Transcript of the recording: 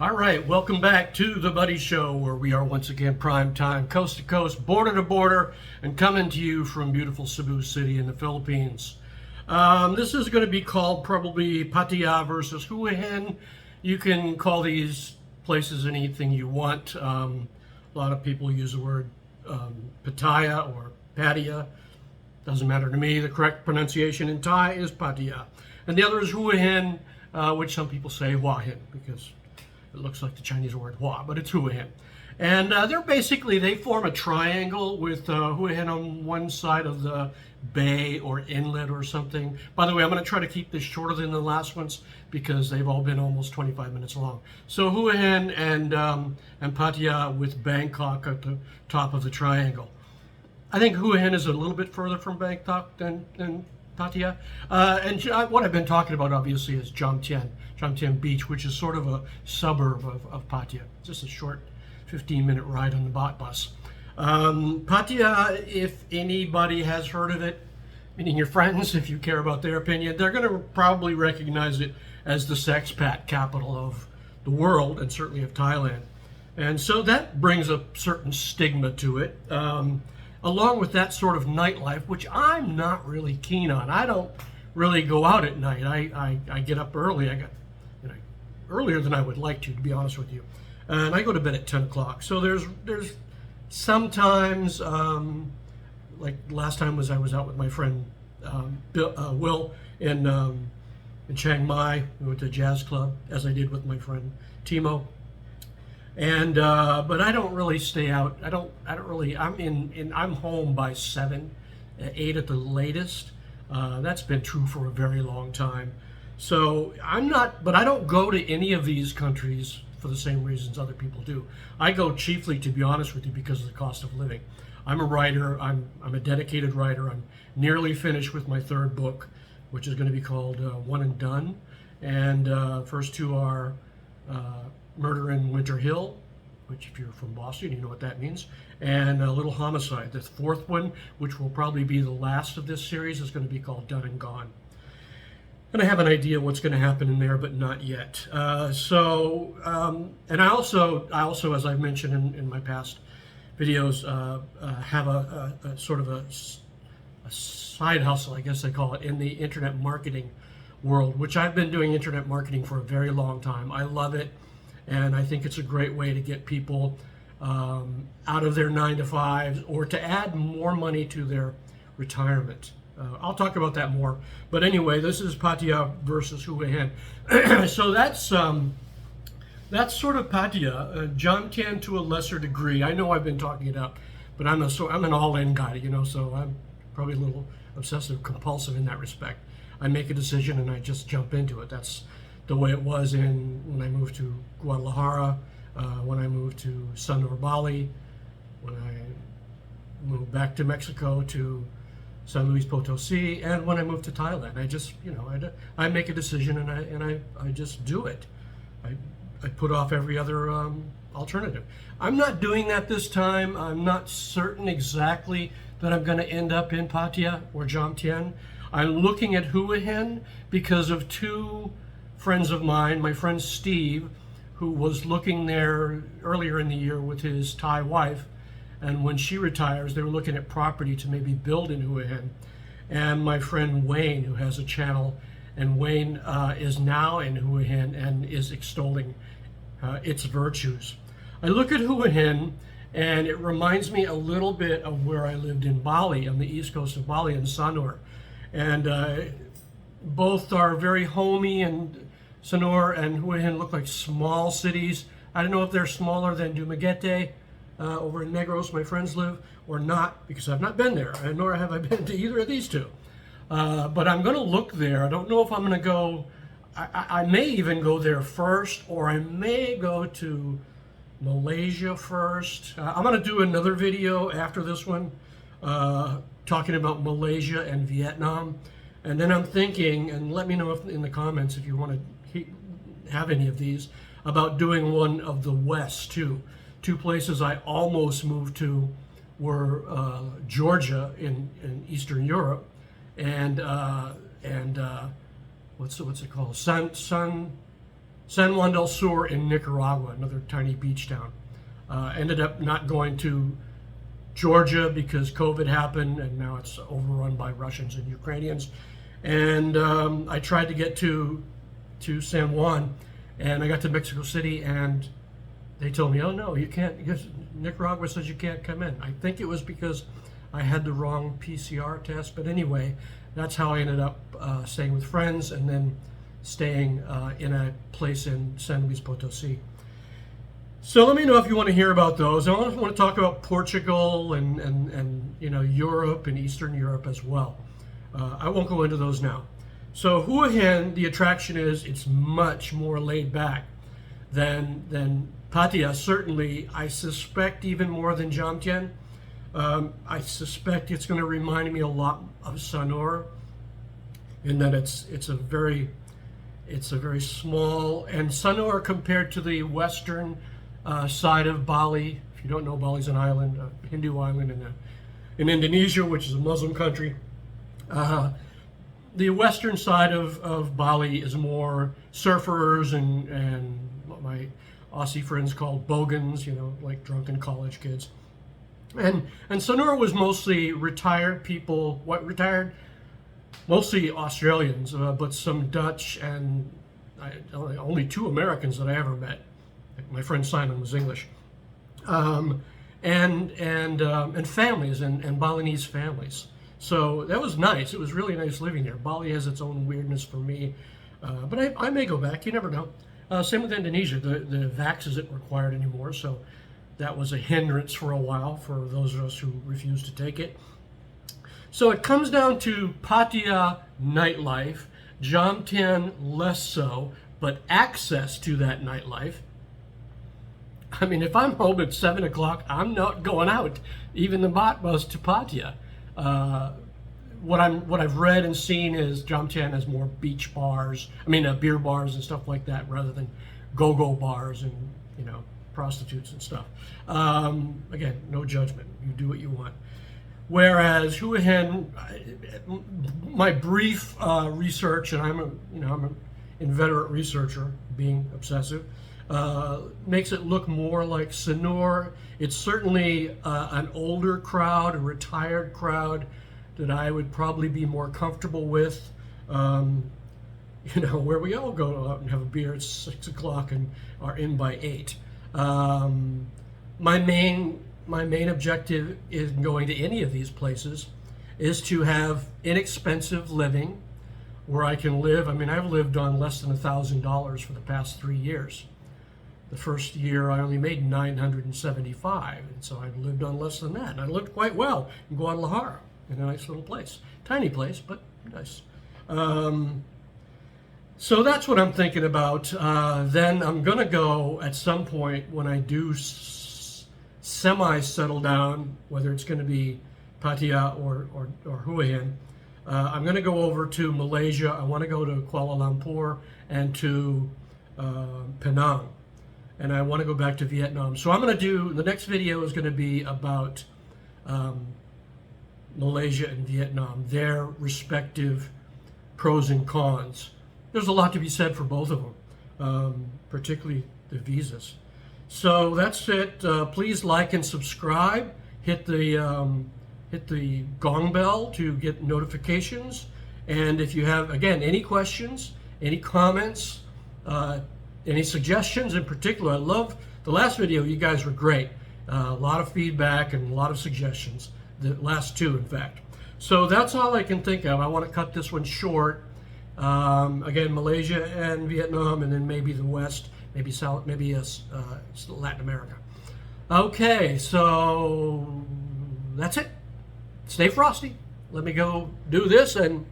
All right, welcome back to the Buddy Show, where we are once again prime time, coast to coast, border to border, and coming to you from beautiful Cebu City in the Philippines. This is going to be called probably Pattaya versus Hua Hin. You can call these places anything you want. A lot of people use the word Pattaya or Pattaya. Doesn't matter to me. The correct pronunciation in Thai is Pattaya. And the other is Hua Hin, which some people say Hua Hin because it looks like the Chinese word Hua, but it's Hua Hin. And they form a triangle with Hua Hin on one side of the bay or inlet or something. By the way, I'm going to try to keep this shorter than the last ones because they've all been almost 25 minutes long. So Hua Hin and Pattaya with Bangkok at the top of the triangle. I think Hua Hin is a little bit further from Bangkok than Pattaya. What I've been talking about, obviously, is Jomtien Beach, which is sort of a suburb of Pattaya. Just a short 15-minute ride on the bus. Pattaya, if anybody has heard of it, meaning your friends, if you care about their opinion, they're going to probably recognize it as the Expat capital of the world, and certainly of Thailand. And so that brings a certain stigma to it. Along with that sort of nightlife, which I'm not really keen on. I don't really go out at night. I get up early. I got earlier than I would like to be honest with you. And I go to bed at 10 o'clock. So there's sometimes, like last time I was out with my friend Will in Chiang Mai. We went to a jazz club, as I did with my friend Timo. And but I don't really stay out. I don't really. I'm home by 7, 8 at the latest. That's been true for a very long time. So but I don't go to any of these countries for the same reasons other people do. I go chiefly, to be honest with you, because of the cost of living. I'm a writer. I'm a dedicated writer. I'm nearly finished with my third book, which is going to be called One and Done. And first two are Murder in Winter Hill, which if you're from Boston, you know what that means, and A Little Homicide. The fourth one, which will probably be the last of this series, is going to be called Done and Gone. And I have an idea what's going to happen in there, but not yet. And I also, as I've mentioned in my past videos, have a sort of a side hustle, I guess they call it, in the internet marketing world, which I've been doing internet marketing for a very long time. I love it. And I think it's a great way to get people out of their 9-to-5s or to add more money to their retirement. I'll talk about that more. But anyway, this is Pattaya versus Hua Hin. So that's sort of Pattaya. Jomtien to a lesser degree. I know I've been talking it up, but I'm an all-in guy, so I'm probably a little obsessive compulsive in that respect. I make a decision and I just jump into it. That's the way it was when I moved to Guadalajara, when I moved to Sanur, Bali, when I moved back to Mexico to San Luis Potosi, and when I moved to Thailand. I just, I make a decision and I just do it. I put off every other alternative. I'm not doing that this time. I'm not certain exactly that I'm going to end up in Pattaya or Jomtien. I'm looking at Hua Hin because of two friends of mine, my friend Steve, who was looking there earlier in the year with his Thai wife, and when she retires, they were looking at property to maybe build in Hua Hin. And my friend Wayne, who has a channel, and Wayne is now in Hua Hin and is extolling its virtues. I look at Hua Hin, and it reminds me a little bit of where I lived in Bali, on the east coast of Bali, in Sanur. And both are very homey, and Sanur and Hua Hin look like small cities. I don't know if they're smaller than Dumaguete over in Negros, my friends live, or not, because I've not been there, nor have I been to either of these two. But I'm going to look there. I don't know if I'm going to go. I may even go there first, or I may go to Malaysia first. I'm going to do another video after this one talking about Malaysia and Vietnam. And then I'm thinking, and let me know in the comments if you want to have any of these, about doing one of the West too. Two places I almost moved to were Georgia in Eastern Europe, and what's it called? San Juan del Sur in Nicaragua, another tiny beach town. Ended up not going to Georgia because COVID happened, and now it's overrun by Russians and Ukrainians. And I tried to get to San Juan, and I got to Mexico City, and they told me, oh no, you can't, because Nicaragua says you can't come in. I think it was because I had the wrong PCR test, but anyway, that's how I ended up staying with friends and then staying in a place in San Luis Potosi. So let me know if you want to hear about those. I also want to talk about Portugal and Europe and Eastern Europe as well. I won't go into those now. So Hua Hin, the attraction is it's much more laid back than Pattaya. Certainly, I suspect even more than Jomtien. I suspect it's going to remind me a lot of Sanur, in that it's a very small, and Sanur compared to the western side of Bali. If you don't know, Bali's an island, a Hindu island in Indonesia, which is a Muslim country. The western side of Bali is more surfers and what my Aussie friends call bogans, like drunken college kids. And Sanur was mostly retired people, mostly Australians, but some Dutch, and only 2 Americans that I ever met. My friend Simon was English, and families and Balinese families. So that was nice. It was really nice living there. Bali has its own weirdness for me, but I may go back. You never know. Same with Indonesia. The vax isn't required anymore, so that was a hindrance for a while for those of us who refused to take it. So it comes down to Pattaya nightlife, Jomtien less so, but access to that nightlife. I mean, if I'm home at 7 o'clock, I'm not going out, even the bot bus to Pattaya. What I've read and seen is Jomtien has more beach bars, beer bars and stuff like that, rather than go-go bars and, prostitutes and stuff. Again, no judgment. You do what you want. Whereas Hua Hin, my brief research, and I'm an inveterate researcher, being obsessive, makes it look more like Sanur. It's certainly an older crowd, a retired crowd that I would probably be more comfortable with. Where we all go out and have a beer at 6 o'clock and are in by 8. My main objective in going to any of these places is to have inexpensive living where I can live. I've lived on less than $1,000 for the past 3 years. The first year I only made $975, and so I lived on less than that. And I lived quite well in Guadalajara, in a nice little place. Tiny place, but nice. So that's what I'm thinking about. Then I'm going to go at some point when I do semi-settle down, whether it's going to be Pattaya or Hua Hin. I'm going to go over to Malaysia. I want to go to Kuala Lumpur and to Penang. And I want to go back to Vietnam. So I'm going to do, the next video is going to be about Malaysia and Vietnam, their respective pros and cons. There's a lot to be said for both of them, particularly the visas. So that's it. Please like and subscribe. Hit the gong bell to get notifications. And if you have, again, any questions, any comments, any suggestions in particular, I love the last video. You guys were great. A lot of feedback and a lot of suggestions. The last 2, in fact. So that's all I can think of. I want to cut this one short. Again, Malaysia and Vietnam, and then maybe the West, maybe South, maybe Latin America. Okay, so that's it. Stay frosty. Let me go do this and